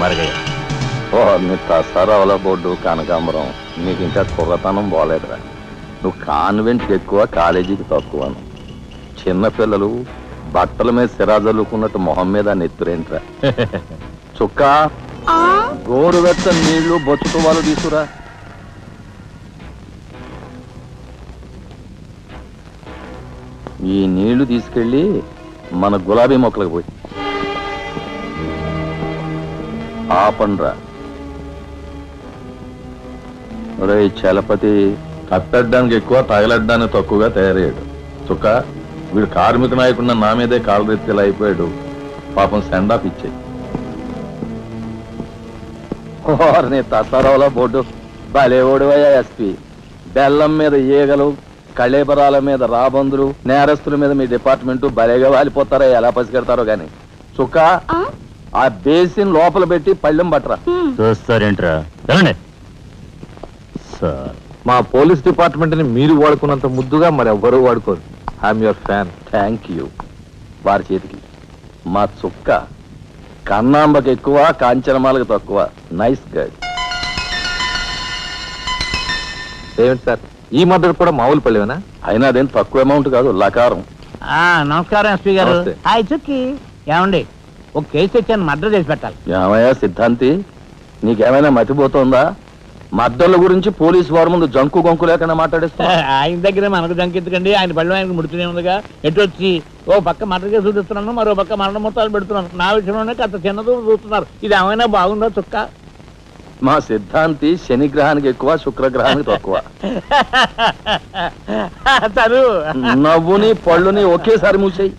మరగయ్య ఓ నీ తసారావుల బోర్డు కనకాంబరం నీకు ఇంకా కుర్రతనం పోలేదురా. నువ్వు కాన్వెంట్కి ఎక్కువ, కాలేజీకి తక్కువను. చిన్నపిల్లలు బట్టల మీద సిరాజల్లుకున్నట్టు మొహం మీద నెత్తురేంట్రా. చుక్క గోరువెచ్చ నీళ్లు బొచ్చుతో వాళ్ళు తీసుకురా. ఈ నీళ్లు తీసుకెళ్ళి మన గులాబీ మొక్కలకు పోయి ఆపండ్రా. ఒరే చలపతి కత్తడ్డానికి ఎక్కువ, తగలడ్డానికి తక్కువగా తయారయ్యాడు. చుక్క వీడు కార్మిక నాయకుడిన నా మీదే కాలరెత్తిలా అయిపోయాడు. పాపం సెండాఫ్ ఇచ్చాయి. నీ తసారావుల బోర్డు భలేవాడువయ్యా ఎస్పీ. బెల్లం మీద ఈగలు, కళేబరాల మీద రాబందులు, నేరస్తుల మీద మీ డిపార్ట్మెంట్ భలేగా వాలిపోతారా. ఎలా పసిగడతారో గాని. చుక్క ఆ బేసిన్ లోపల పెట్టి పళ్ళెం పట్టరా. చూస్తారేంట్రా సార్, మా పోలీస్ డిపార్ట్మెంట్ ని మీరు వాడుకున్నంత ముద్దుగా మరి ఎవ్వరూ వాడుకోరు. I'm your fan. Thank you. వారి చేతికి మా చుక్క కన్నాంబకి ఎక్కువ, కాంచనమాలకు తక్కువ. Nice guide. ఏమిటి సార్, ఈ మద్దతు కూడా మామూలు పల్లెవేనా? అయినా అదేం తక్కువ అమౌంట్ కాదు, లకారం. నమస్కారం ఎస్పీ గారు. నమస్తే. హాయ్ చుక్కి. ఏమండి, ఒక కేసు తెచ్చాను, మర్డర్ చేసి పెట్టాలి. ఏమయ్యా సిద్ధాంతి, నీకేమైనా మతిపోతుందా? మద్దళ్ళ గురించి పోలీసు వారి ముందు జంకు గొంకు లేకుండా మాట్లాడేస్తా. ఆయన దగ్గర మనకు జంకెత్తుకండి, ఆయన పళ్ళు ఆయనకు ముడుతూనే ఉందిగా. ఎటు వచ్చి ఓ పక్క మర్డర్ కేసు చూస్తున్నాను, మరో పక్క మరణ మొత్తాలు పెడుతున్నాను. నా విషయంలోనే అంత చిన్నదో చూస్తున్నారు. ఇది ఏమైనా బాగుందో చుక్క? మా సిద్ధాంతి శనిగ్రహానికి ఎక్కువ, శుక్రగ్రహానికి తక్కువ. చదువు నవ్వుని పళ్ళుని ఒకేసారి మూసేయి.